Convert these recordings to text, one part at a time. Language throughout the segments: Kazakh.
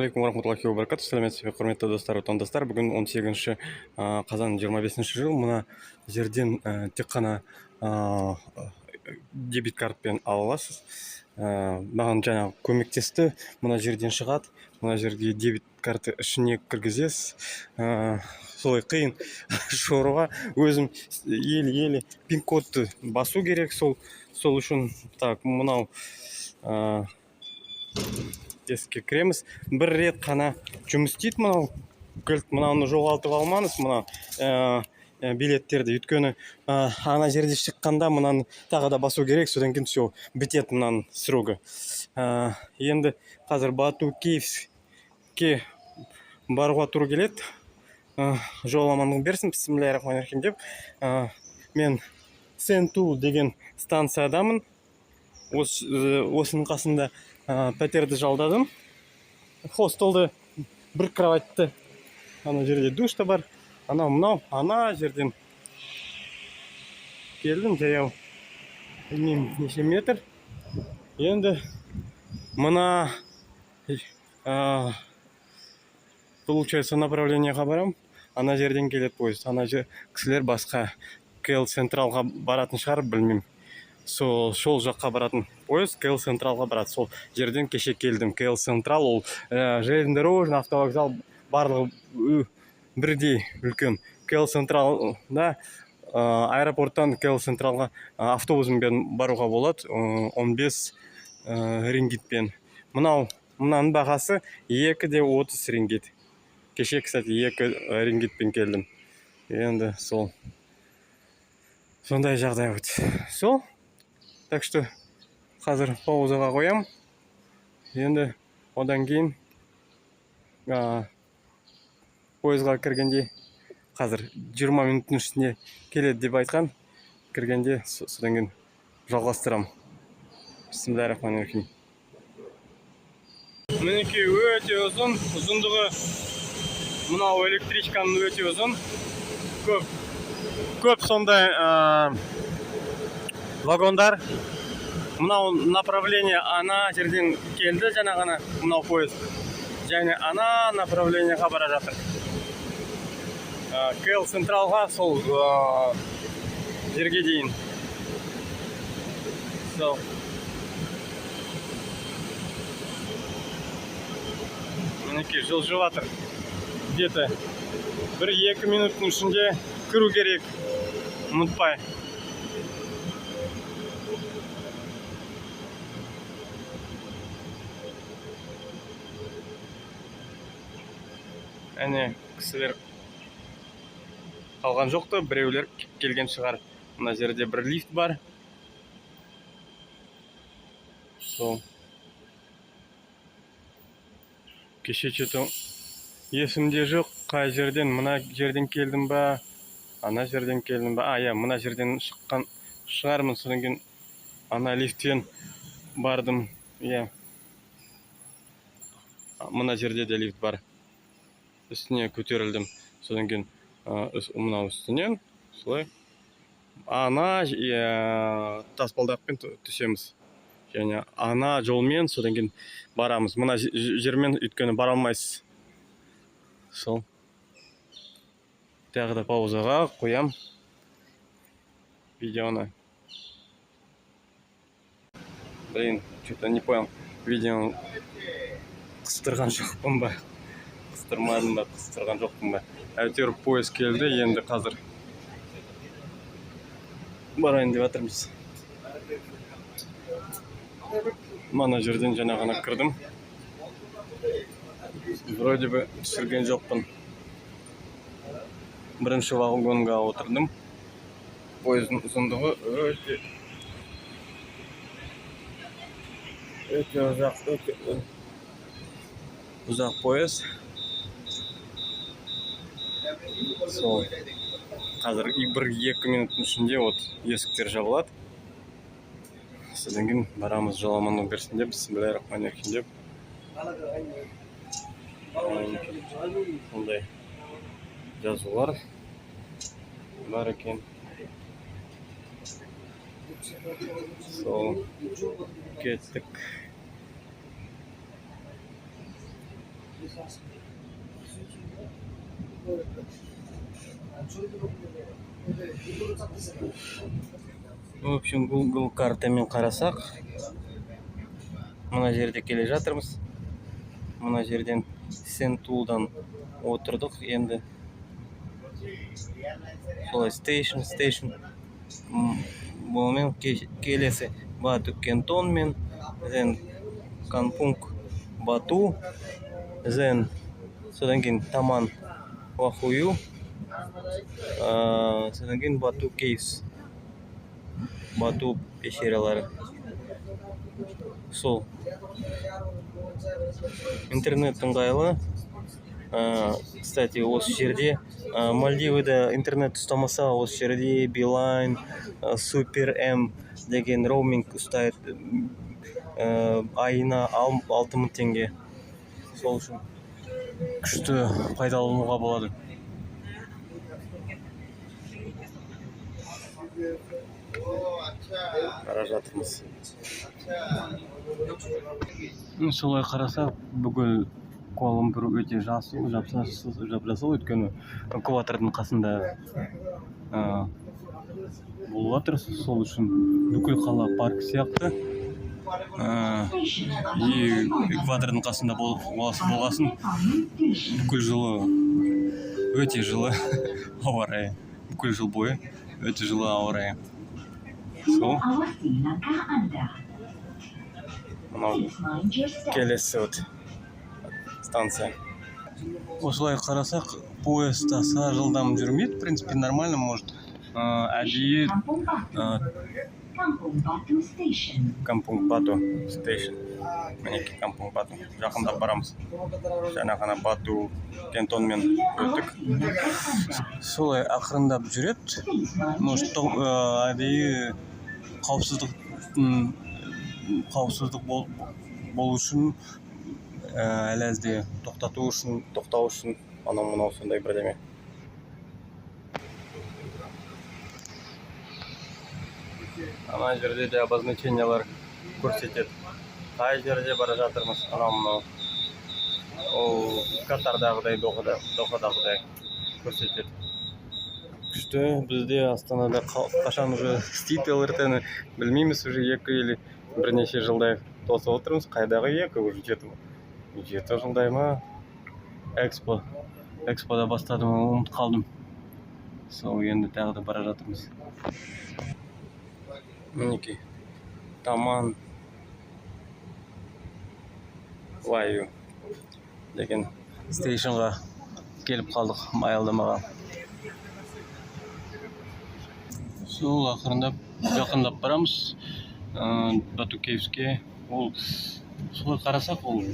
Ассалаумағалейкум warahmatullahi wabarakatuh. Сәлеметсіз бе, құрметті достар, отандастар. Бүгін 18 қазан 25 жыл. Мына жерден тек қана дебит картпен ала аласыз. Маған жаңа көмектесті. Мына жерден шығады. Мына жерге дебит карты ішіне кіргізесіз. Солай қиын жоруға өзім еле пин-кодты басу керек. Сол үшін так, мынау еске кіреміз. Бір рет қана жұмыс істейді мынау кілт. Мынаны жоғалтып алмаңыз, мына билеттерді. Өйткені ана жерде шыққанда мынаны тағы да басу керек. Содан кейін все бітеді мынаның срогы. Енді қазір Бату Киевке баруға тура келеді. Жол амандық берсін, бисмиллахир-рахманир-рахим деп. Мен Сенту деген станциядамын. Осының қасында пәтерді жалдадым. Хостелді, бір кроватьты. Ана жерде душ та бар. Мынау ана жерден келдім. Жаяу білмеймін неше метр. Енді мына получается направлениеға барам. Ана жерден келеді поезд. Ана жер кісілер басқа КЛ Централға баратын шығар, білмеймін. Сол жаққа баратын поезд КЛ Централға барады. Сол жерден кеше келдім. КЛ Централ ол железнодорожный автовокзал барлығы бірдей үлкен. КЛ Централда аэропорттан КЛ Централға автобуспен баруға болады 15 рингитпен. Мұнаның бағасы 2,30 рингит. Кеше, кстати, 2 рингитпен келдім. Енді сондай жағдай өтті. Сол. Так что қазір паузаға қоям. Енді одан кейін пойызға кіргенде, қазір 20 минуттың ішінде келеді деп айтқан. Кіргенде содан кейін жалғастырам. Бисмиллахир-рахманир-рахим. Мінекей өте ұзын, ұзындығы мынау электричканың өте ұзын. Көп сондай вагондар. Мынау направление ана жерден келді жаңа ғана мынау поезд. Және ана направлениеға бара жатыр. КЛ Централға сол жерге дейін. Сол. Мінекей жылжып жатыр. Где-то 1-2 минуттың ішінде кіру керек. Ұмытпай. Әне кісілер қалған жоқты, біреулер келген шығар. Мына жерде бір лифт бар. Сол. Кеше чөті есімде жоқ, қай жерден, мына жерден келдім ба, ана жерден келдім ба. Мына жерден шыққан шығармын. Содан кейін ана лифттен бардым. Мына жерде де лифт бар. Үстіне көтерілдім. Содан кейін мынау үстінен солай ана таспалдақпен түсеміз. Және ана жолмен содан кейін барамыз. Мына жермен өйткені бара алмайсыз. Сол. Тағы да паузаға қоям видеоны. Блин, что-то не понял. Видеоны қыстырған жоқпын ба? Қыстырмадым ба? Қыстырған жоқпын ба? Әйтеуір поезд келді. Енді қазір барайын деп жатырмыз. Мана жерден жаңа ғана кірдім. Вроде бы түсірген жоқпын. Бірінші вагонға отырдым. Поездың ұзындығы өте ұзақ поезд. Сол. Қазір 1-2 минуттың ішінде есіктер жабылады. Содан кейін барамыз, жол амандық берсін деп, бисмиллахир-рахманир-рахим деп. Сондай жазулар бар екен. Сол. Кеттік. В общем, Google картамен қарасақ, мына жерде келе жатырмыз. Мына жерден Сентулдан отырдық енді. Солай стейшн. Бұнымен келесі Бату Кентон мен, then Кампунг Бату, then содан кейін Таман Вахую, содан кейін Бату Кейвс, Бату пещералары. Сол. Интернет ыңғайлы. Кстати, осы жерде Мальдивада интернет ұстамаса, осы жерде Билайн, Супер М деген роуминг ұстайды. Айына 6000 теңге. Сол үшін күшті пайдалануға болады. Қара жатырмыз. Солай қарасақ, бүкіл Куала-Лумпур өте жасыл, жап-жасыл, өйткені экватордың қасында болып жатыр. Сол үшін бүкіл қала парк сияқты. Экватордың қасында болғасын, бүкіл жылы өте жылы ауа райы. Бүкіл жыл бойы өте жылы ауа райы. Сол. Мынау келесі станция. Осылай қарасақ, поезд аса жылдам жүрмейді. В принципе, нормально, может. Әдейі Кампунг Бату стейшн. Мінеки Кампунг Бату. Жақындап барамыз. Жаңа ғана Бату Кентонмен өттік. Солай ақырындап жүреді. Может, әдейі қауіпсіздік болу үшін әләзде тоқтау үшін анау сондай бірдеме. Ана жерде де обозначениялар көрсетеді. Қай жерде бара жатырмыз, анау. Ол Катардағыдай, Дохадағыдай көрсетеді. Күшті, бізде Астанада қашан уже істейді ЛРТ-ні білмейміз, уже 2 или бірнеше жылдай тосып отырмыз. Қайдағы 2, уже 7 жылдай ма? Экспода бастадым, ұмыт қалдым. Сол енді тағы да бара жатырмыз. Мінеки, Таман Ваю деген стейшнға келіп қалдық аялдамаға. Сол жақындап барамыз Бату Кейвске. Ол солай қарасақ, ол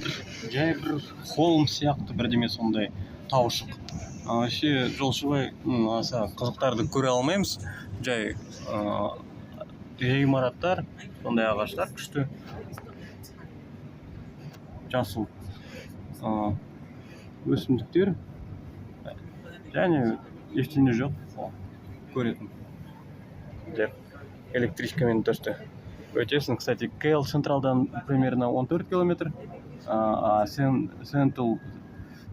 жай бір холм сияқты бірдеме сондай таушық. Вообще жолшыбай аса қызықтарды көре алмаймыз. Жай ғимараттар, сондай ағаштар күшті. Жасыл өсімдіктер. Және ештеңе жоқ. Көретін. Электричкамен төсті. Өтесің, кстати, КЛ Централдан примерно 14 километр, а Сентул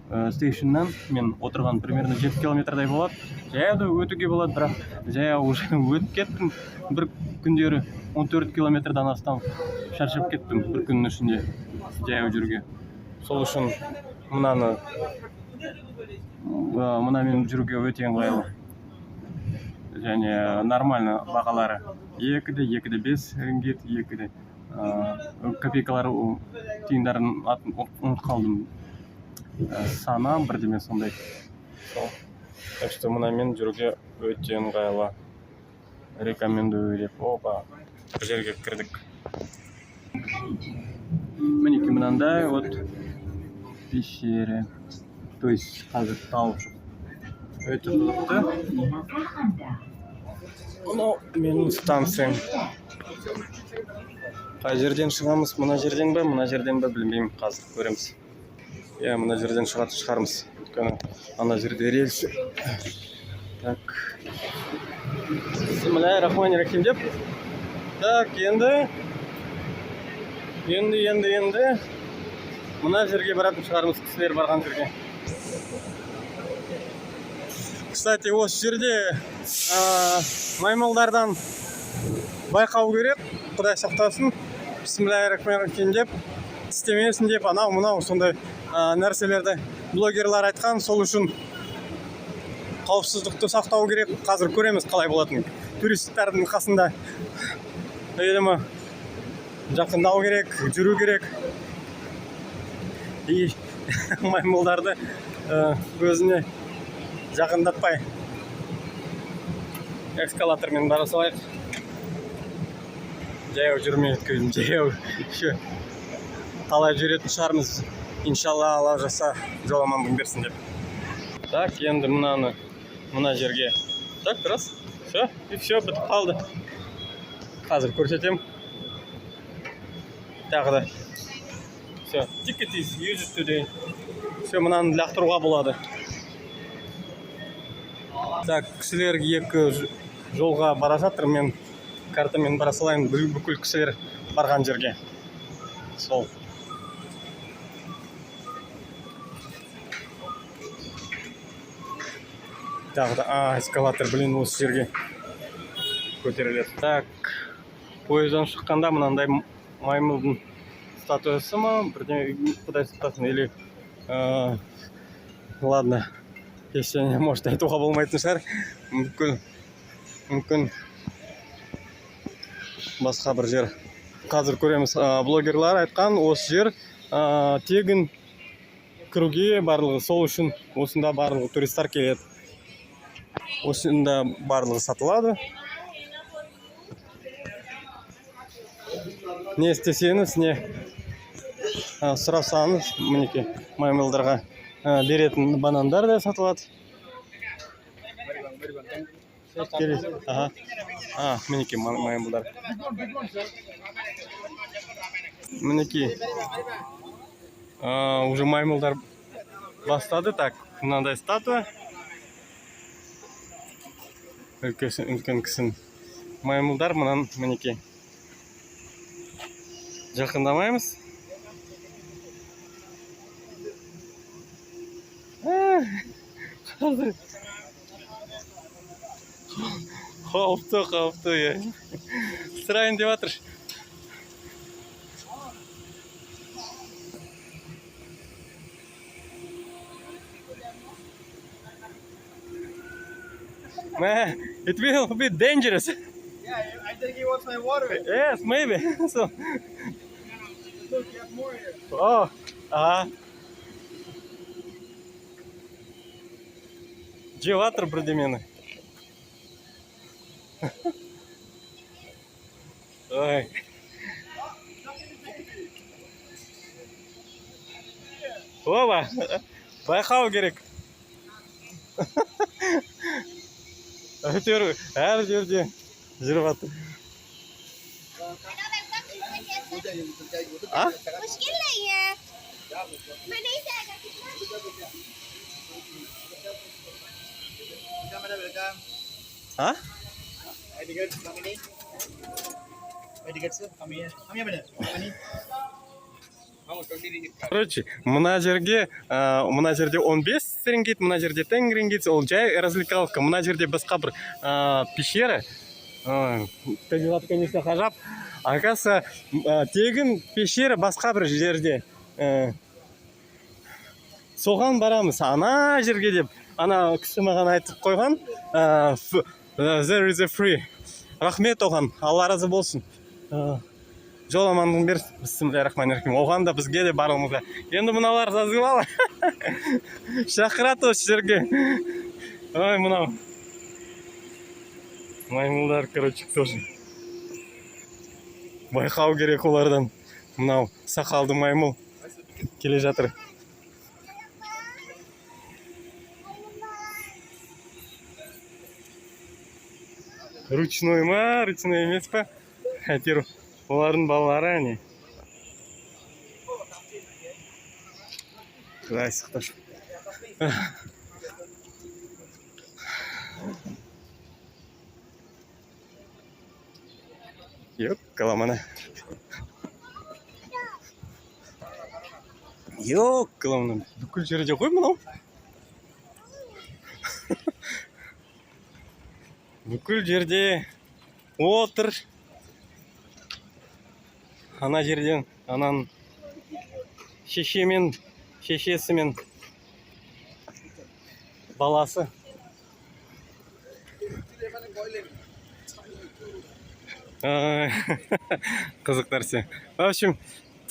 стейшннан мен отырған примерно 7 километрдай болады. Жаяуды өтуге болады, бірақ жаяу уже өтіп кеттім. Бір күндері 14 километрдан астам шаршап кеттім бір күннің ішінде жаяу жүруге. Сол үшін мұнамен жүруге өте ыңғайлы. Және нормально бағалары. 2-5 рингит, 2 копейкалары тиындарын ұмыт қалдым. Сана бірдеме сондай. Так что мұнамен жүруге өте ыңғайлы. Рекомендую деп. Опа, бір жерге кірдік. Мінеки мынандай вот пещере. То есть қазір таушық. Өте қызықты. Мынау менің станциям. Қай жерден шығамыз? Мына жерден бе білмеймін, қазір көреміз. Мына жерден шығармыз. Өйткені ана жерде рельс. Так. Бисмиллахир-рахманир-рахим деп. Так, енді. Мына жерге баратын шығармыз, кісілер барған жерге. Кстати, осы жерде маймылдардан байқау керек. Құдай сақтасын. Бисмиллахир-рахманир-рахим деп істемесін деп анау сондай нәрселерді блогерлар айтқан. Сол үшін қауіпсіздікті сақтау керек. Қазір көреміз қалай болатын. Туристердің қасында видимо жақындау керек, жүру керек. И маймылдарды өзіне жақындатпай эскалатормен бара салайық. Жаяу жүрмей өткізіп, жаяу талай жүретін шығармыз. Иншалла, Алла жаса жол амандығын берсін деп. Так, енді мына жерге. Так, раз. Все, и все, бітіп қалды. Қазір көрсетем. Тағы да. Все, ticket is used today. Все, мынаны лақтыруға болады. Так, кісілер екі жолға бара жатыр. Мен картамен бара салайын, бүкіл кісілер барған жерге. Сол. Тағы да, эскалатор, блин, осы жерге көтеріледі. Так, поездан шыққанда мынандай маймылдың статуясы ма, бірден құдай сақтасын, или ладно, ештеңе может айтуға болмайтын шығар. Мүмкін басқа бір жер. Қазір көреміз. Блогерлар айтқан, осы жер тегін кіруге барлығы. Сол үшін осында барлығы туристар келеді. Осында барлығы сатылады. Не істесеңіз, не сұрасаңыз, мінеки маймылдарға беретін банандар да сатылады. Мінеки маймылдар. Мінеки уже маймылдар бастады. Так, мынандай статуя. Үлкен кісін маймылдар, мұнан мінеки. Жақындамаймыз. Қауіпті, я. Сырайын деп атыр. It will be dangerous. Yeah, I think he wants my water. Yes, maybe. So. Look, you have more here. Oh, Джеватор бірдемені. Ой. Оба, байқау керек. Әйтеуір әр жерде жүріп жатыр. मुश्किल नहीं है मैं नहीं जाएगा А? Короче, мына жерде 15 рингит, мына жерде 10 рингит, ол жай развлекаловка. Мына жерде басқа бір пещера. Табиғат, конечно, ғажап. Оказывается, тегін пещера басқа бір жерде. Соған барамыз, ана жерге деп. Ана кісі маған айтып қойған. There is a free. Рахмет оған, Алла разы болсын. Жол амандығын берсін. Бисмиллахир-рахманир-рахим. Оған да бізге де барлығымызға. Енді мыналар жазғылалы. Шақырады осы жерге. Ой, мынау. Маймылдар, короче, тоже. Байқау керек олардан. Мынау сақалды маймыл келе жатыр. Ручной ма, ручной емес па? Әйтеуір олардың балалары әне. Құдай сақтасын. Yok, kalamana. Йоқлауным, бүкіл жерде ғой мынау. Бүкіл жерде отыр. Ана жерден, анан шешемен, шешесімен баласы. Қызық нәрсе. В общем,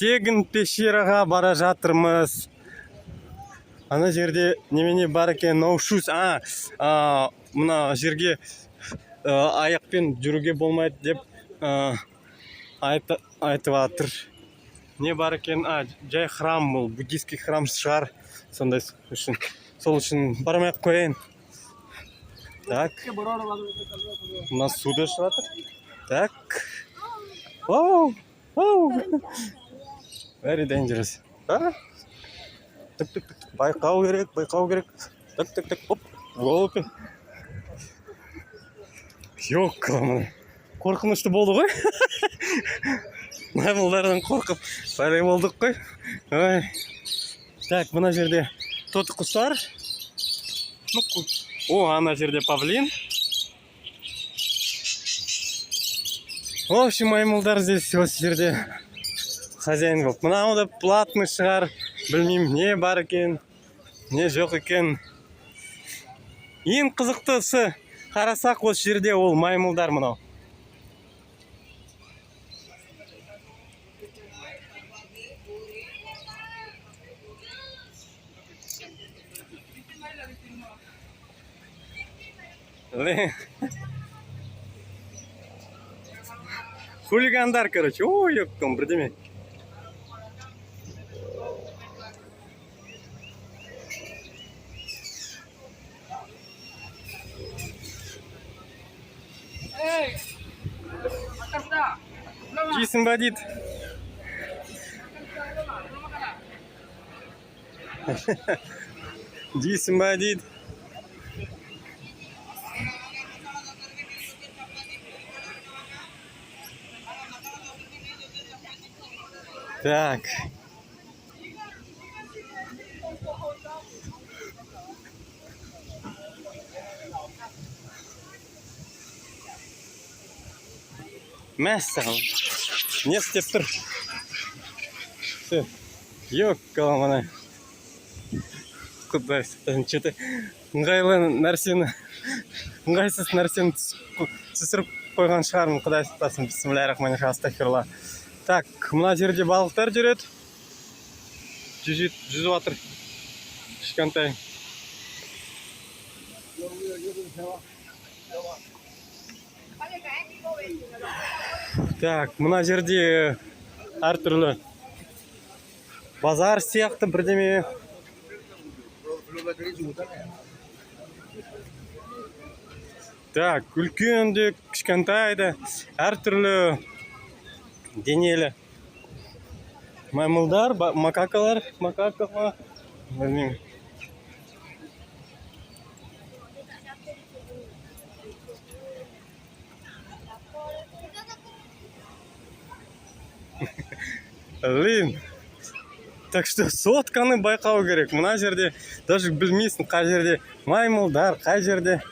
тегін пещераға бара жатырмыз. Ана жерде немене бар екен, no shoes. Мына жерге аяқпен жүруге болмайды деп айтып жатыр. Не бар екен? Жай храм бұл, буддийский храм шығар. Сондай үшін. Сол үшін бармай ақ қояйын. Так. У нас суда шығып жатыр. Так. Оу. Very dangerous. Тік. Байқау керек. Тік. Оп. Оп. Йоқлауым. Қорқынышты болды ғой. Маймылдардан қорқып бәрі болдық қой. Так, мына жерде тоты құстар. Ана жерде павлин. В общем, маймылдар здесь осы жерде хозяин болып. Мынау да платный шығар. Білмеймін, не бар екен, не жоқ екен. Ең қызықтысы қарасақ осы жерде ол маймылдар мынау. Хулигандар, короче. Ой, ёптам, бірдеме. Жейсің ба дейді. Жейсің ба дейді. Так. Мәссаған. Не істеп тұр? Йоқлауым ана. Құдай сақтасын, че-то ыңғайлы нәрсені, ыңғайсыз нәрсені түсіріп қойған шығармын. Құдай сақтасын. Бисмиллахир-рахманир-рахим. Астағфирулла. Так, мына жерде балықтар жүреді. Жүзіп жатыр. Кішкентай. Так, мына жерде әртүрлі базар сияқты бірдеме. Так, үлкенді, кішкентайды, әртүрлі денелі маймылдар, макакалар, білмеймін. Блин. Так что сотканы байқау керек. Мына жерде даже білмейсің қай жерде маймылдар, қай жерде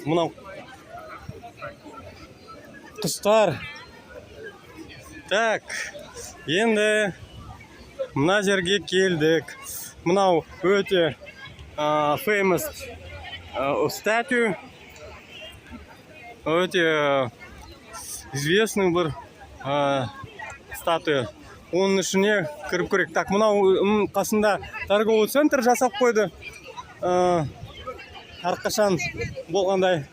мынау құстар. Так, енді мына жерге келдік. Мынау өте famous statue. Өте известный бір статуя. Оның ішіне кіріп көрек. Так, мынау қасында торговый центр жасап қойды. Әрқашан болғандай.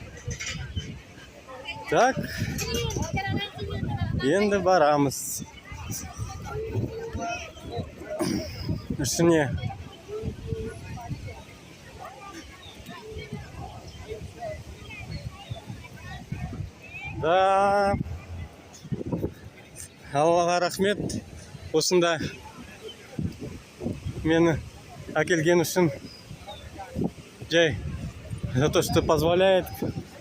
Так, енді барамыз. Ішіне. Да. Аллаға рахмет. Осында мені әкелген үшін. Жай, за то, что позволяет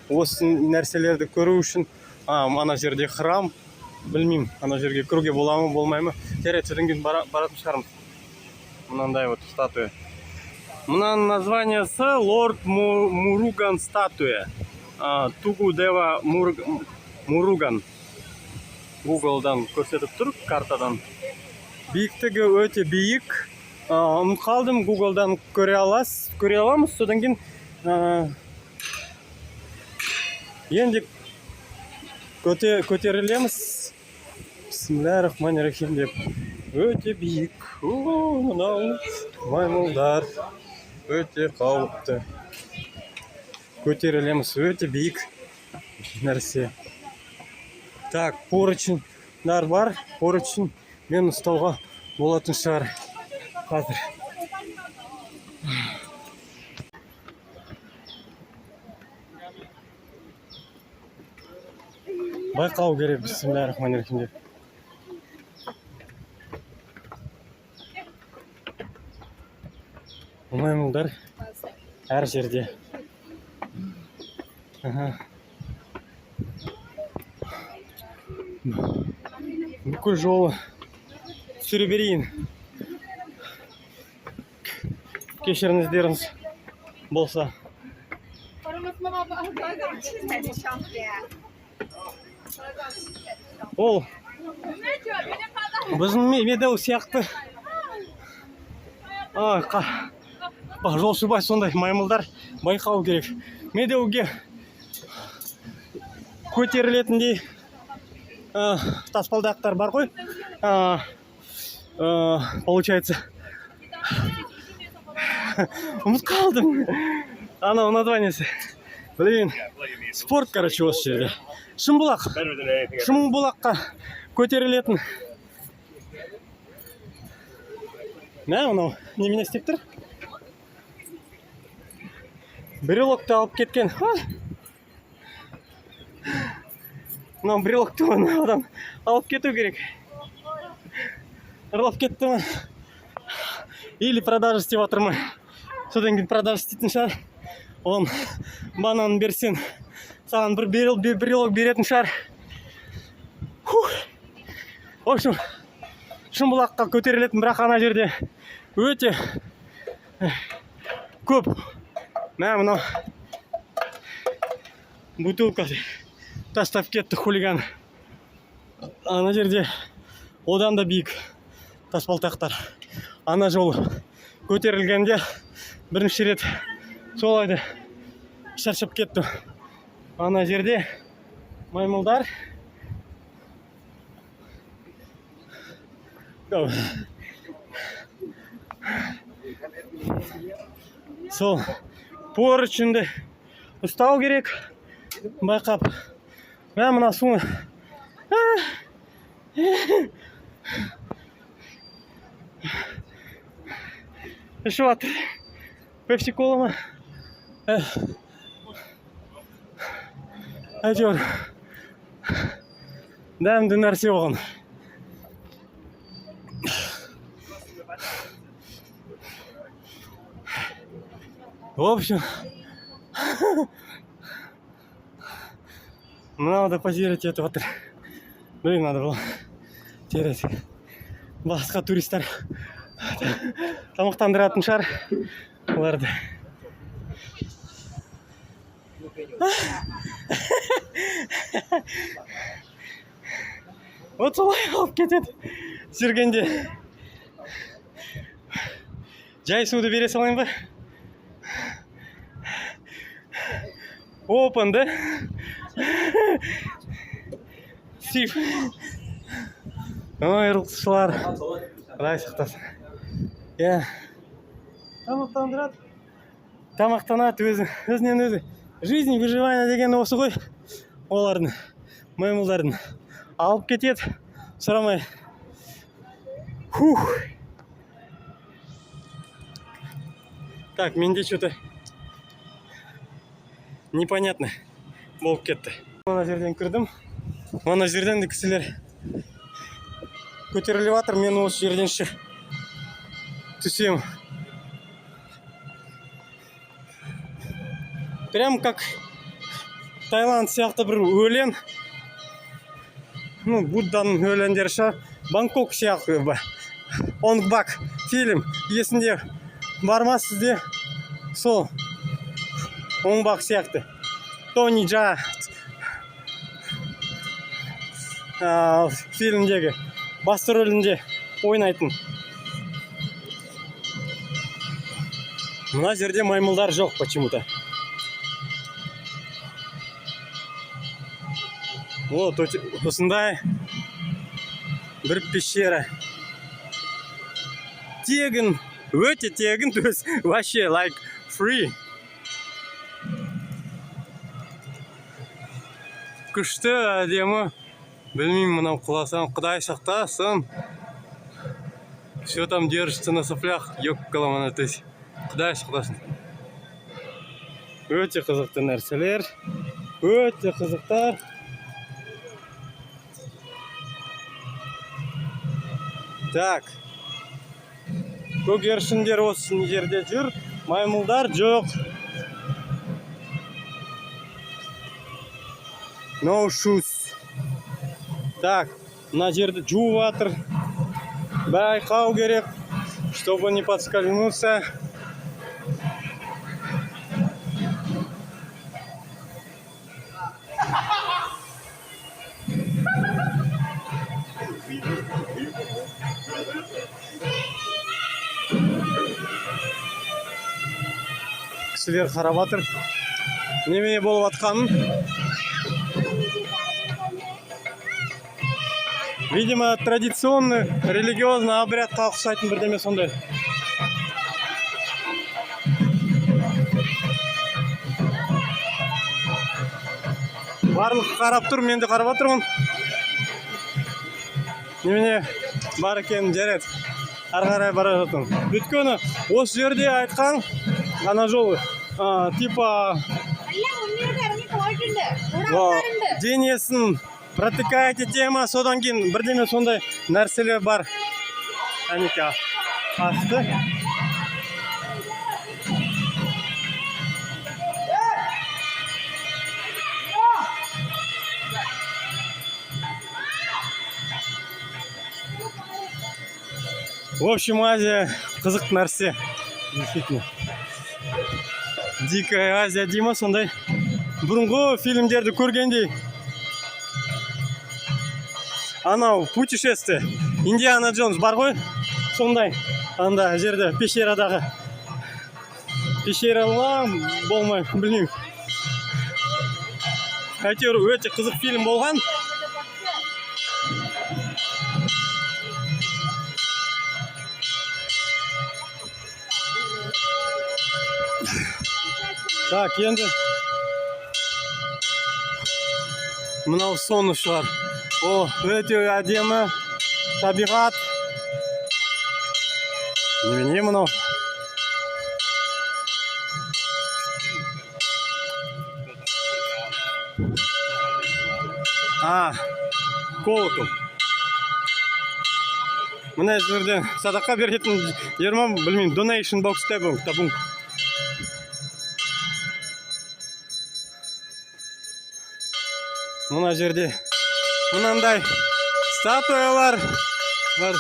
осы нәрселерді көру үшін. Ана жерде храм. Білмеймін, ана жерге кіруге бола ма, болмай ма. жарайды, содан кейін баратын шығармыз. Мынандай вот статуя. Мынаның названиясы Лорд Муруган статуя. Тугу Дева Муруган. Гуглдан көрсетіп тұр, картадан. Биіктігі өте биік. Ұмытып қалдым, Гуглдан көре аламыз. Содан кейін енді көтерілеміз. Бисмиллахир-рахманир-рахим деп. Өте биік. Мынау маймылдар өте қауіпті. Көтерілеміз, өте биік нәрсе. Так, порученьдар бар. Поручень мен ұстауға болатын шығар. Қазір. Байқау керек, бисмиллахир-рахманир-рахим деп. Маймылдар әр жерде. Бүкіл жолы түсіре берейін. Кешіріңіздеріңіз болса. Ол біздің медеу сияқты. Жолшыбай сондай маймылдар байқау керек. Медеуге көтерілетіндей таспалдақтар бар ғой. Получается, ұмытып қалдым. Анау названиесі. Блин, спорт, короче, осы жерде. Шымбұлаққа көтерілетін. Мынау немене істеп тұр? Брелокты алып кеткен. Мынау брелокты адам алып кету керек. Ұрлап кетті ма? Или продажа істеп жатыр ма? Содан кейін продажа істейтін шығар. Он бананын берсен, саған бір брелок беретін шығар. В общем, Шымбұлаққа көтерілетін, бірақ ана жерде өте көп. Мынау бутылка тастап кетті хулиган. Ана жерде одан да биік таспалтақтар. Ана жолы көтерілгенде бірінші рет солайды шаршап кетті. Ана жерде маймылдар. Сол порученьді ұстау керек. Байқап. Мына суны. Ішіп жатыр. Пепси-кола ма? Әйтеуір дәмді нәрсе болған. В общем, надо позировать эту вот. Блин, надо было терять. Басқа туристер тамақтандыратын шығар оларды. Вот солай алып кетеді жүргенде. Жай суды бере салайын ба? Open, да? Сиф. Ой, ұрқышылар. Құдай сақтасын. Тамақтанады өзінен өзі. Жизнь, выживание деген осы ғой. Олардың, маймылдардың. Алып кетеді, сұрамай. Так, менде что-то непонятно болып кетті. Мына жерден кірдім. Мына жерден де кісілер көтеріліп жатыр. Мен осы жерден түсем. Прям как Таиланд сияқты бір өлен. Ну, Будданың өлендері Бангкок сияқты Онг Бак фильм есінде бар ма сізде? Сол Онг Бак сияқты Тони Джа фильмдегі басты рөлінде ойнайтын. Мына жерде маймылдар жоқ почему-то. Вот осындай бір пещера. Тегін, өте тегін, то есть вообще like free. Күшті, әдемі. Білмеймін, мынау құласам, Құдай сақтасын. Все там держится на соплях, ёккаламана, то есть Құдай сақтасын. Өте қызықты нәрселер, өте қызықтар. Так, көгершіндер осы жерде жүр, маймылдар жоқ. No shoes. Так, мына жерді жуып жатыр. Байқау керек, чтобы не подскользнуться. Кісілер қарап жатыр. Немене болып жатқанын. Видимо, традиционный, религиозный обрядқа ұқсайтын бірдеме сондай. Барлық қарап тұр, мен де қарап отырмын. Немене бар екенін жарайды. Ары қарай бара жатырмын. Өйткені осы жерде айтқан ана жолы типа денесін протыкать етема, содан кейін бірдеме сондай нәрселер бар. Әнеке асты. В общем, Азия қызық нәрсе. Действительно. Дикая Азия дейма сондай. Бұрынғы фильмдерді көргендей. Анау путешествие. Индиана Джонс бар ғой? Сондай. Анда жерде пещерадағы. Пещералар болмай, білмеймін. Әйтеуір өте қызық фильм болған. Так, енді мынау соны шығар. О, өте әдемі табиғат. Немене мынау? Колокол. Мына жерде садақа беретін жермен, білмеймін, donation box табун. Мына жерде мынандай статуялар бар.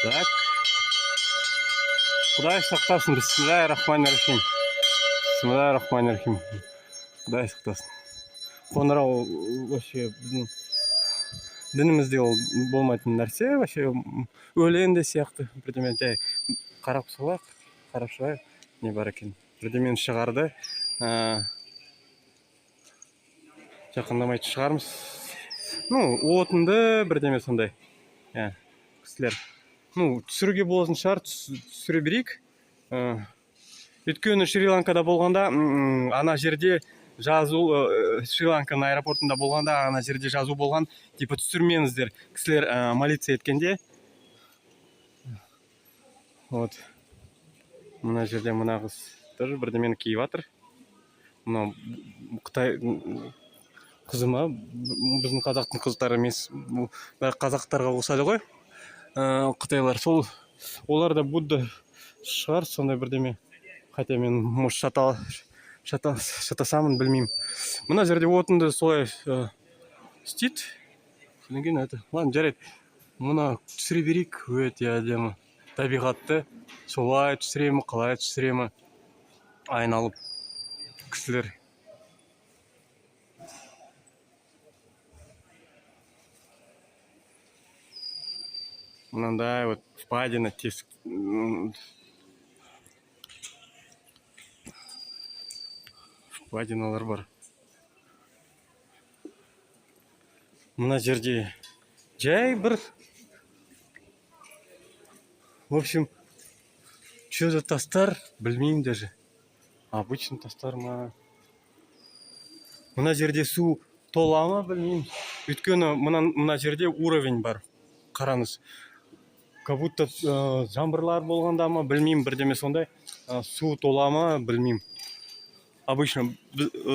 Так. Құдай сақтасын. Бисмиллахир-рахманир-рахим. Бисмиллахир-рахманир-рахим. Құдай сақтасын. Қоңырау вообще дінімізде ол болмайтын нәрсе, вообще өлеңде сияқты бірдеме жай қарап шығайық, не бар екен. Бірдемен шығарды. Жақындамайтын шығармыз. Отынды бірдеме сондай. Кісілер. Түсіруге болатын шығар, түсіре берейік. Өйткені Шри-Ланкада болғанда, ана жерде жазу, Шри-Ланканың аэропортында болғанда, ана жерде жазу болған, типа түсірмеңіздер, кісілер молиться еткенде. Вот. Мына жерде мына қыз бірдемені киіп жатыр. Мына Қытай қызы ма? Біздің қазақтың қыздары емес, қазақтарға ұқсайды ғой. қытайлар. Сол олар да Будда шығар, сондай бірдеме. Хотя мен может шатасамын, білмеймін. Мына жерде отынды солай істейді. Содан кейін это, ладно, жарайды. Мына түсіре берейік, өте әдемі. Табиғатты солай түсіремі, қалай түсіремі айналып кісілер. Мынандай вот впадина, тесік. Впадиналар бар. Мына жерде жай бір. В общем, что за тастар, білмеймін даже. Обычный тастар ма. Мына жерде су тола ма, білмеймін. Өйткені мына жерде уровень бар. Қараңыз. Как будто жаңбырлар болғанда ма, білмеймін, бірдеме сондай. Су тола ма, білмеймін. Обычно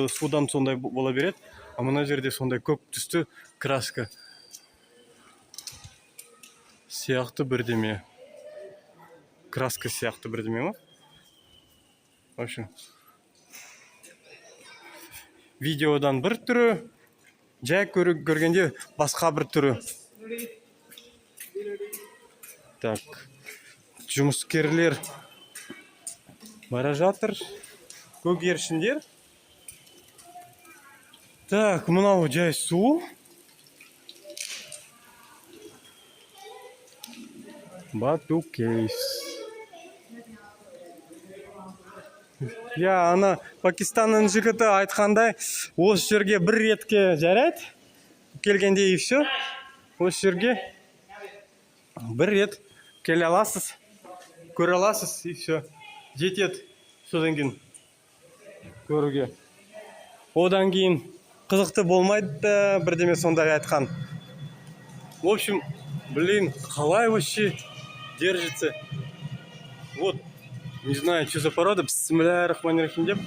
судан сондай бола береді. А мына жерде сондай көк түсті краска сияқты бірдеме. Краска сияқты бірдеме ма? В общем, видеодан бір түрі, жай көргенде басқа бір түрі. Так, жұмыскерлер бара жатыр. Көгершіндер. Так, мынау жай су. Бату кейс. Я, ана Пакистанның жігіті айтқандай, осы жерге бір ретке жарайды. Келгенде и все. Осы жерге бір рет келе аласыз, көре аласыз и все. Жетеді. Содан кейін көруге. Одан кейін қызықты болмайды, бірдеме сондай айтқан. В общем, блин, қалай вообще держится. Вот, не знаю, что за порода. Бисмиллахир-рахманир-рахим деп.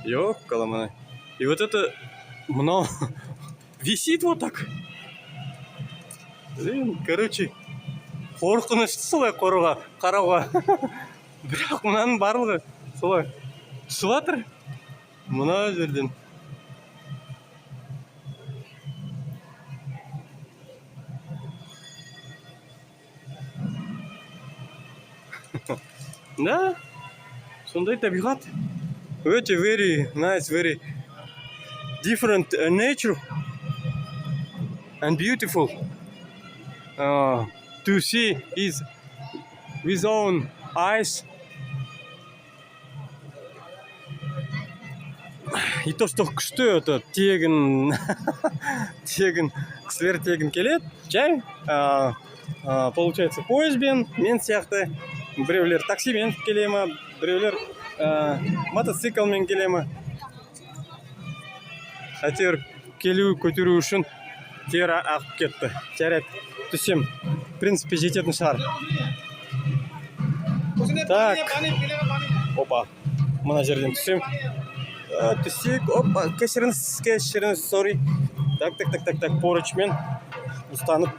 Ёккаламай. И вот это мынау висит вот так. Блин, короче, қорқынышты солай қарауға. Бірақ мынаның барлығы солай түсіп жатыр. Мына жерден. Да, сондай табиғат. Өте very nice, very different nature and beautiful to see is with own eyes. И то, что күшті, это тегін кісілер тегін келеді, жай. Получается, поездбен, мен сияқты. Біреулер таксимен келемі, біреулер мотоциклмен келемі. Әтер келу көтеру үшін тері ағып кетті. Жарайды, түсем. В принципе, жететін шығар. Так. Опа, мына жерден түсем. Түсек, опа, кешіріңіз, sorry. Так, поручмен ұстанып.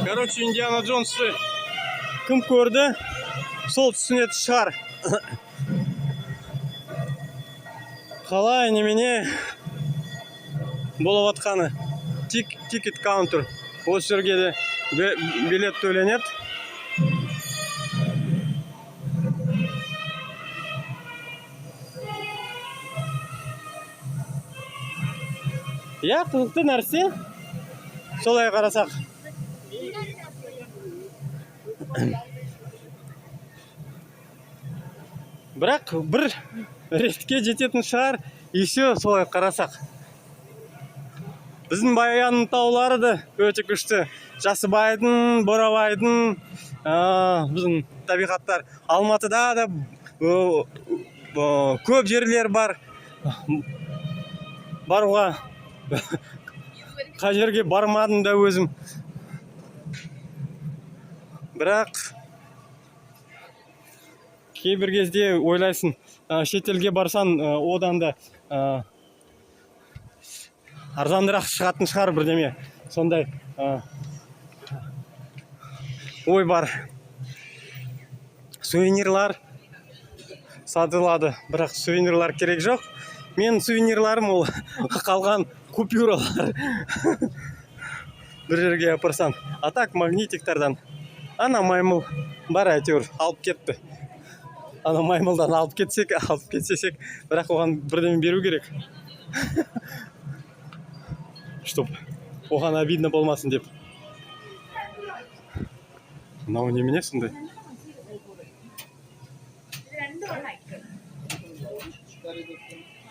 Короче, Индиана Джонсты кім көрді, сол түсінеді шығар. Қалай немене болып атқаны. Ticket counter. Осы жерге де билет төленеді. Я, қызықты нәрсе. Солай қарасақ. Бірақ бір ретке жететін шығар, еще солай қарасақ. Біздің Баян таулары да өте күшті. Жасыбайдың, Борабайдың, біздің табиғаттар. Алматыда да көп жерлер бар. Баруға қай жерге бармадым да өзім. Бірақ кейбір кезде ойлайсың, шетелге барсан, одан да арзандырақ шығатын шығар бірдеме. Сондай ой бар. Сувенирлар сатылады, бірақ сувенирлар керек жоқ. Мен сувенирларым ол қалған купюралар. Бір жерге апарсам. А так магнитиктардан. Ана маймыл бар әйтеуір алып кетті. Ана маймылдан алып кетсек, бірақ оған бірдеме беру керек. Чтоб оған обидно болмасын деп. Мынау немене сондай?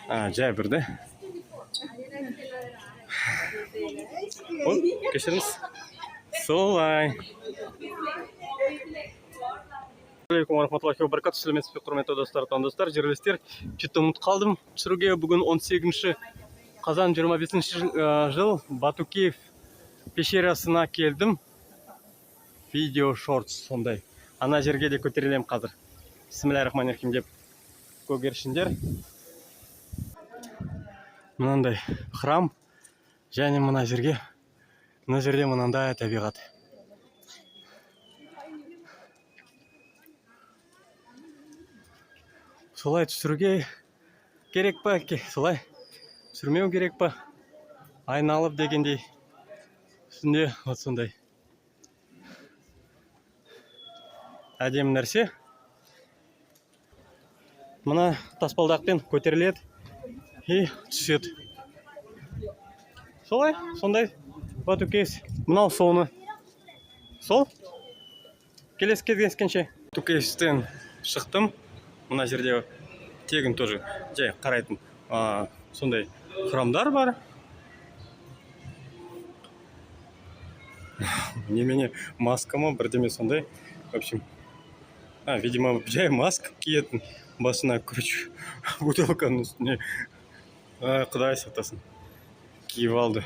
Жай бірді. Кешіріңіз. Солай. Алейкум рахматуллахи ва баракату. Сәлеметсіз бе, құрметті достар, таңдастар, жерлестер. Чет ұмыт қалдым. Түсіруге бүгін 18 қазан 25 жыл Батукеев пещерасына келдім. Видео шортс сондай. Ана жерге де көтерілем қазір. Бисмиллахир-рахманир-рахим деп көгершіндер. Мынандай храм және мына жерге, мына жерде мынандай табиғат. Солай түсіруге керек па? Солай түсірмеу керек па? Айналып дегендей. Үстінде вот сондай әдемі нәрсе. Мына таспалдақпен көтеріледі и түседі. Солай, сондай Батукеев. Мынау соны. Сол? Келесі кездескенше. Батукеевтен шықтым. Мына жерде тегін тоже жай қарайтын сондай храмдар бар. Немене маска ма, бірдеме сондай. В общем, видимо, жай маска киетін. Басына күріш бутылканың үстіне. Құдай сақтасын. Киіп алды.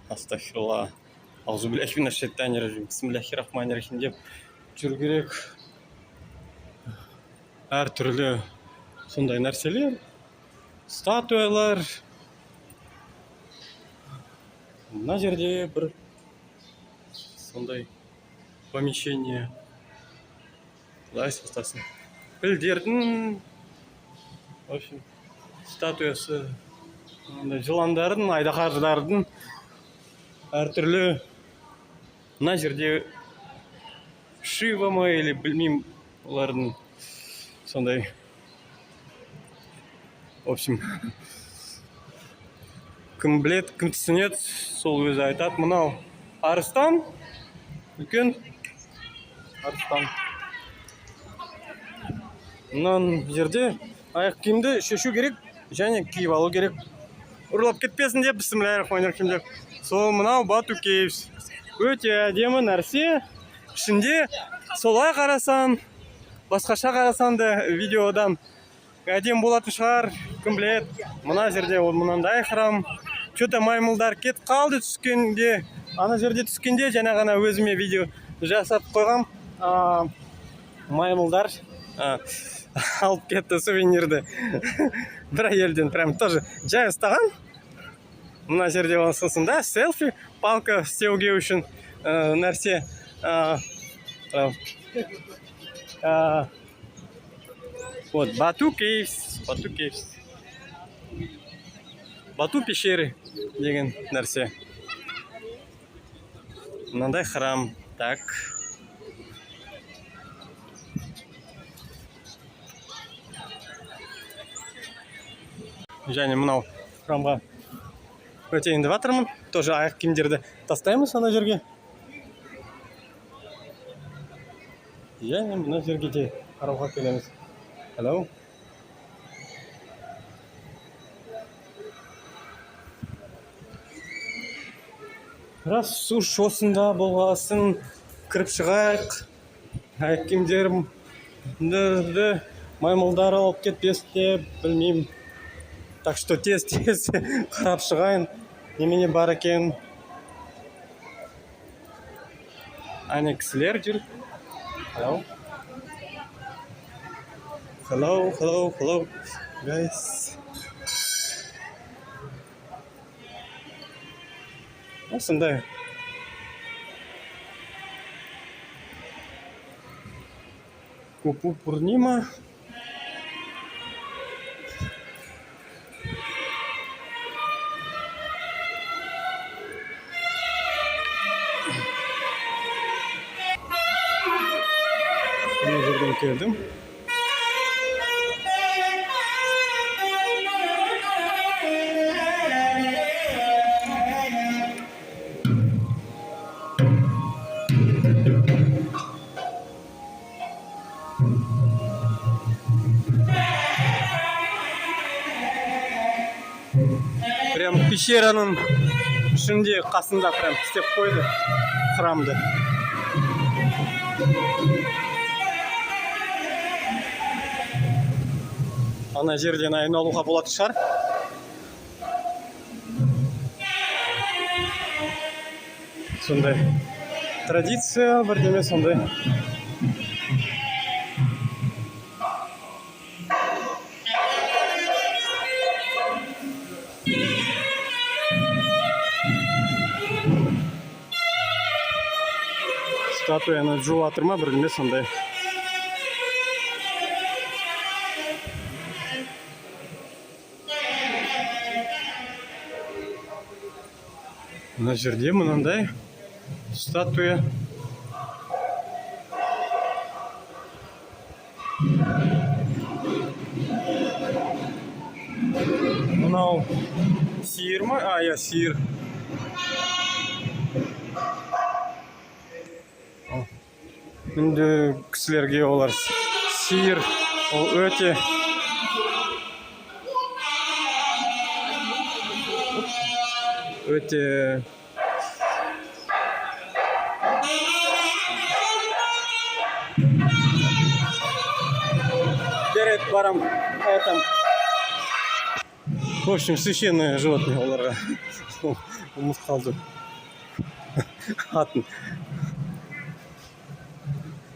Астағфирулла. Аузу биллахи минаш шайтанир раджим. Бисмиллахир-рахманир-рахим деп жүру керек. Әр түрлі сондай нәрселер, статуялар. Мына жерде бір сондай помещение. Құдай сақтасын. Пілдердің, в общем, статуясы, жыландардың, айдақардардың әр түрлі. Мына жерде Шива ма или білмеймін, олардың сондай. В общем, кім білет, кім түсінет, сол өзі айтады. Мынау арыстан, үлкен арыстан. Мынау жерде аяқ киімді шешу керек, және киіп алу керек. Ұрлап кетпесін деп, бисмиллахир-рахманир-рахим деп. Сол мынау Батукеев. Өте әдемі нәрсе. Ішінде солай қарасан, басқаша қарасан да видеодан әдем болатын шығар, кім білет. Мына жерде мынандай храм. Что-то маймылдар кет қалды түскенде. Ана жерде түскенде жаңа ғана өзіме видео жасап қойғам. Маймылдар алып кетті сувенирді. Бір әйелден прям тоже жай ұстаған. Мына жерде сосын да селфи, палка істеуге үшін нәрсе. Вот, Батукеев. Бату пещеры деген нәрсе. Мынандай храм. Так. Және мынау храмға өтейін деп жатырмын. Тоже аяқ киімдерді тастаймыз ана жерге. Және мына жерге де қарауға келеміз. Hello. Рас су шосында болғасын кіріп шығайық. Әкімдерімді маймылдар алып кетпес деп білмеймін. Так что тез қарап шығайын. Немене бар екен. Әне кісілер жүр. Hello, guys. Осындай. Купу Пурнима. Мына жерден келдім. Прям пещераның ішінде қасында прям істеп қойды храмды. Ана жерден айналуға болатын шығар. Сондай традиция бірдеме сондай. Статуяны жуып жатыр ма бірдеме сондай. Мына жерде мынандай статуя. Мынау сиыр ма? Я сиыр. Енді кісілерге олар сиыр, ол өте дерет барам айтам. В общем, священные животные оларға. Ұмыт қалды. Атын.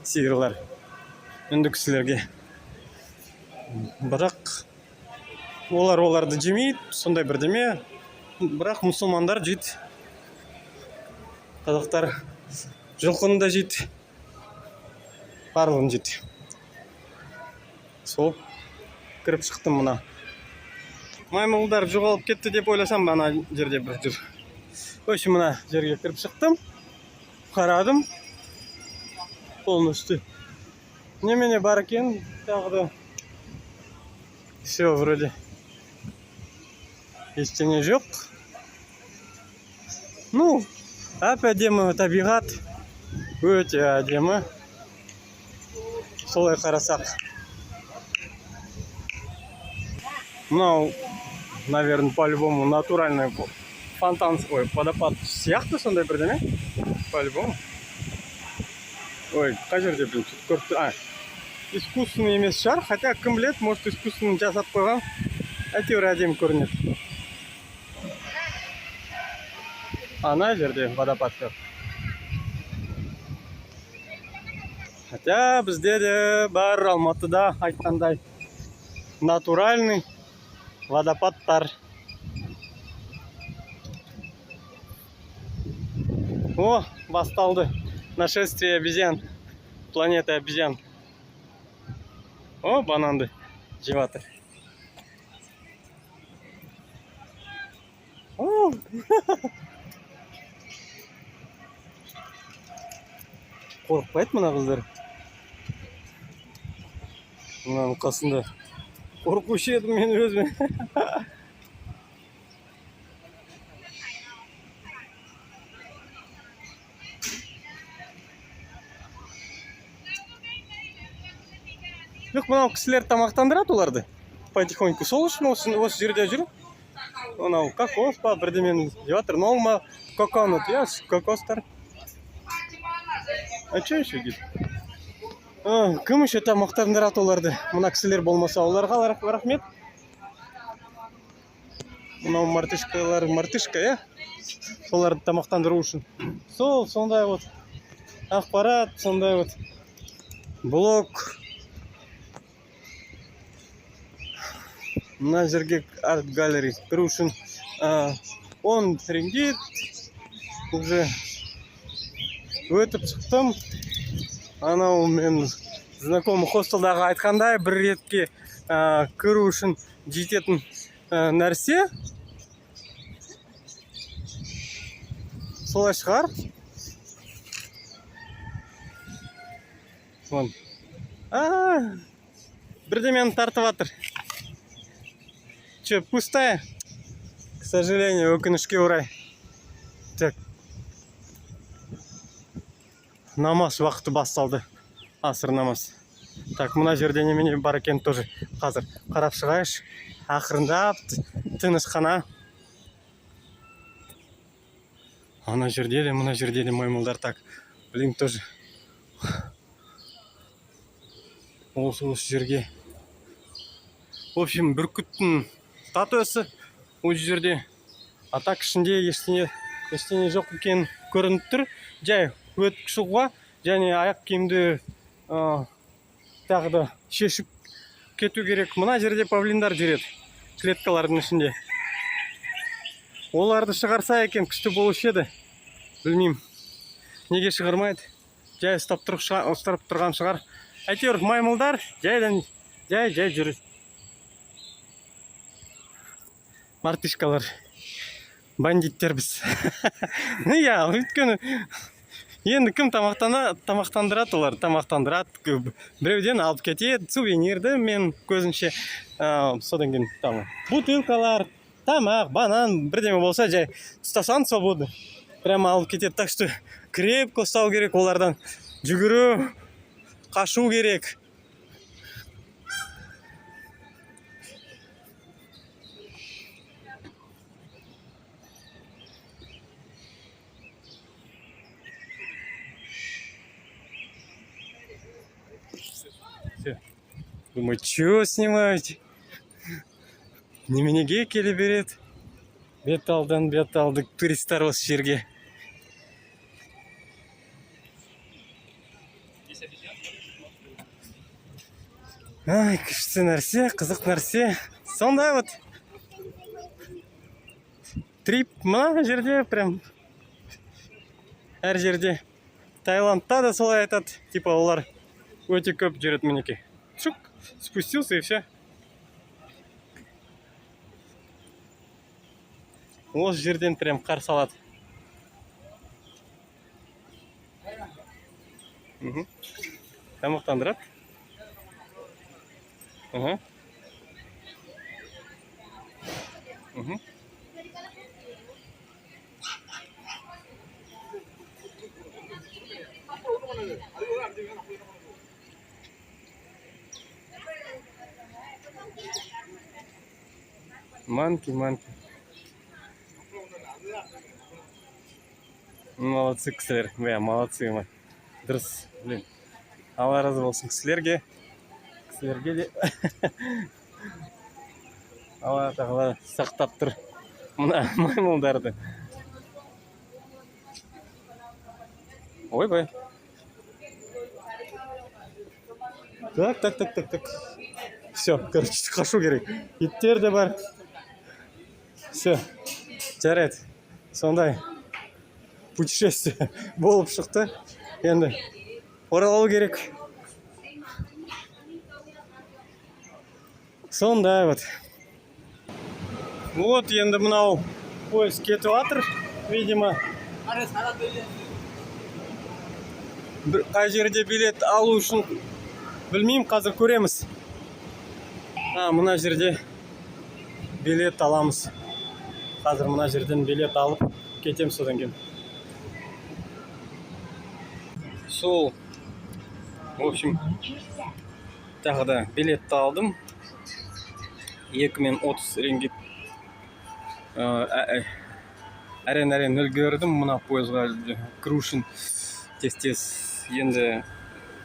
Сиырлар. Үнді кісілерге. Бірақ оларды жемейді, сондай бірдеме. Бірақ мұсылмандар жейді. Қазақтар жылқыны да жейді. Барлығын жейді. Сол кіріп шықтым мұна. Маймылдар жоғалып кетті деп ойласам, ана жерде бір жүр. Өші мұна жерге кіріп шықтым. Қарадым. Полностью. Немене бар екен, тағы да. Все, вроде. Ештеңе жоқ. Ну, әп-әдемі табиғат. Өте әдемі. Солай қарасақ. Мынау, наверное, по-любому натуральный фонтан, водопад сияқты сондай бірдеме. По-любому. Ой, қай жерде білім көріпті. Искусственный емес шығар, хотя кім біледі, может искусственный жасап қойған. Әйтеуір әдемі көрінеді. Ана жерде водопад жоқ. Хотя бізде де бар Алматыда айтқандай натуральный водопадтар. О, басталды. Нашествие обезьян. Планета обезьян. О, бананды жеп жатыр. О! Қорықпайды мына қыздар. Мынаның қасында. Қорқушы едім мен өзіме. Жоқ, мынау кісілер тамақтандырады оларды. Потихоньку сол үшін осы жерде жүр. Мынау кокос па бірдемен жеп жатыр. Coconut, yes, кокостар. А че еще дейді? Кім еще тамақтандырады оларды? Мына кісілер болмаса, оларға рахмет. Мынау мартышкалар, мартышка, соларды тамақтандыру үшін. Сондай вот ақпарат, сондай вот блог. Мына жерге арт галерей кіру үшін 10 рингит. Уже өтіп шықтым. Анау мен знакомый хостелдағы айтқандай, бір ретке кіру үшін жететін нәрсе. Солай шығар. Бірдемені тартып атыр. Че, пустая? К сожалению, өкінішке орай. Так. Намаз уақыты басталды. Асыр намаз. Так, мына жерде немене бар екен тоже. Қазір қарап шығайыш. Ақырындап, тыныш қана. Ана жерде де, мына жерде де маймылдар. Так, блин, тоже. Осы жерге. В общем, бүркіттің статусы осы жерде. А так ішінде ештеңе жоқ екен көрініп тұр. Жай өтіп шығуға және аяқ киімді тағы да шешіп кету керек. Мына жерде павлиндар жүреді клеткалардың ішінде. Оларды шығарса екен күшті болушы еді. Білмеймін. Неге шығармайды? Жай ұстап тұрған шығар. Әйтеуір маймылдар жай жүреді. Мартышкалар. Бандиттер біз. Я, өйткені енді кім тамақтандырады олар? Тамақтандырады. Біреуден алып кетеді сувенирді, мен көзінше содан кейін бутылкалар, тамақ, банан, бірдеме болса жай ұстасан свобода. Прямо алып кетеді. Так что крепко ұстау керек олардан. Жүгіру, қашу керек. Думаю, что снимаете? Неменеге келе береді. Бет алды туристар осы жерге. Ай, күшті нәрсе, қызық нәрсе. Сондай вот. Трип мына жерде прям. Әр жерде. Таиландта да солай айтады. Типа олар өте көп жүреді мінеке. Шук, спустился и все. Осы жерден прям қарсы алады. Тамақтандырады. Манки. Молодцы кісілер. Молодцы. Дұрыс. Блин. Алла разы болсын кісілерге. Кісілерге де. Алла тағала сақтап тұр. Мына маймылдарды. Ойбай. Так. Все, короче, қашу керек. Иттер де бар. Все, жарайды. Сондай путешествие болып шықты. Енді оралу керек. Сондай вот. Вот енді мынау поезд кетіп жатыр, видимо. Қай жерде билет алу үшін білмеймін, қазір көреміз. Мына жерде билет аламыз. Қазір мына жерден билет алып кетем содан кейін. Сол. В общем, тағы да билетті алдым. 2030 рингит. әрен үлгердім мына пойызға кіру үшін тез енді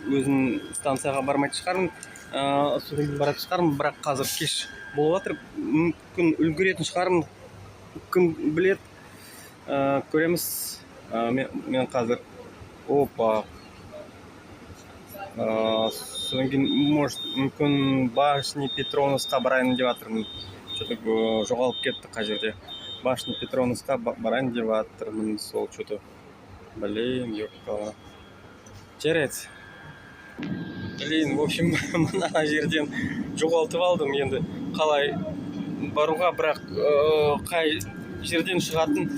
өзім станцияға бармайтын шығармын, содан кейін баратын шығармын, бірақ қазір кеш болып жатыр, мүмкін үлгеретін шығармын, кім білет, көреміз. Мен қазір содан кейін мүмкін Башни Петровносқа барайын деп жатырмын. Что-то жоғалып кетті қай жерде. Башни Петровносқа барайын деп жатырмын, сол что-то. Блин, ёпта. Жарайды. Блин, в общем, мына жерден жоғалтып алдым енді. Қалай баруға, бірақ қай жерден шығатын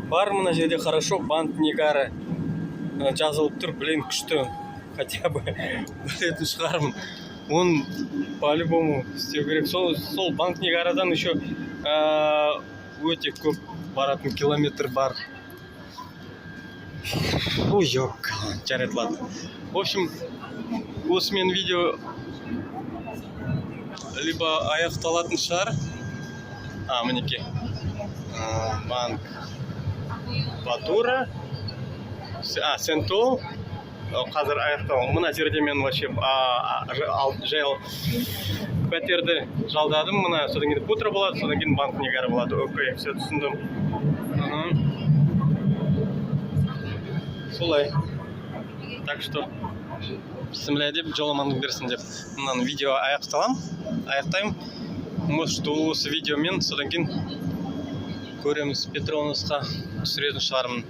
бар мына жерде. Хорошо, банк Нигара жазылып тұр, блин, күшті. Хотя бы білетін шығармын. Он по-любому істеу керек. Сол банк Нигарадан еще өте көп баратын километр бар. Ой, ёк, жарайды, ладно. В общем, осымен видео либо аяқталатын шығар. Мінеке. Банк Батура. Сентол. Қазір аяқталым. Мына жерде мен вообще пәтерді жалдадым. Мына содан кейін Путра болады, содан кейін банк Нигара болады. Окей, все түсіндім. Солай. Так что бісміллә деп, жоламандың берсін деп, мынаны видео аяқтаймын. Может, осы видеомен содан кейін көреміз, Петровносқа түсіретін шығармын.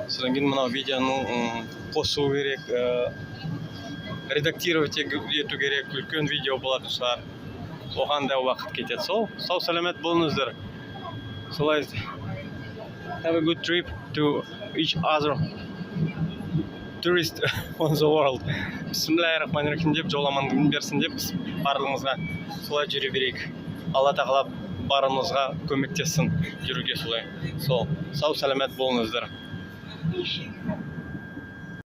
Содан кейін мынау видеоны қосу керек, редактировать ету керек, үлкен видео болатын шығар. Оған да уақыт кетеді. Сау сәлемет болыңыздар. Солай. Have a good trip to each other tourist on the world. Бисмиллахир-рахманир-рахим деп, жоламандығын берсін деп, барлығымызға солай жүре берейік. Алла тағала барымызға көмектессін жүруге солай. Сау сәлемет болыңыздар.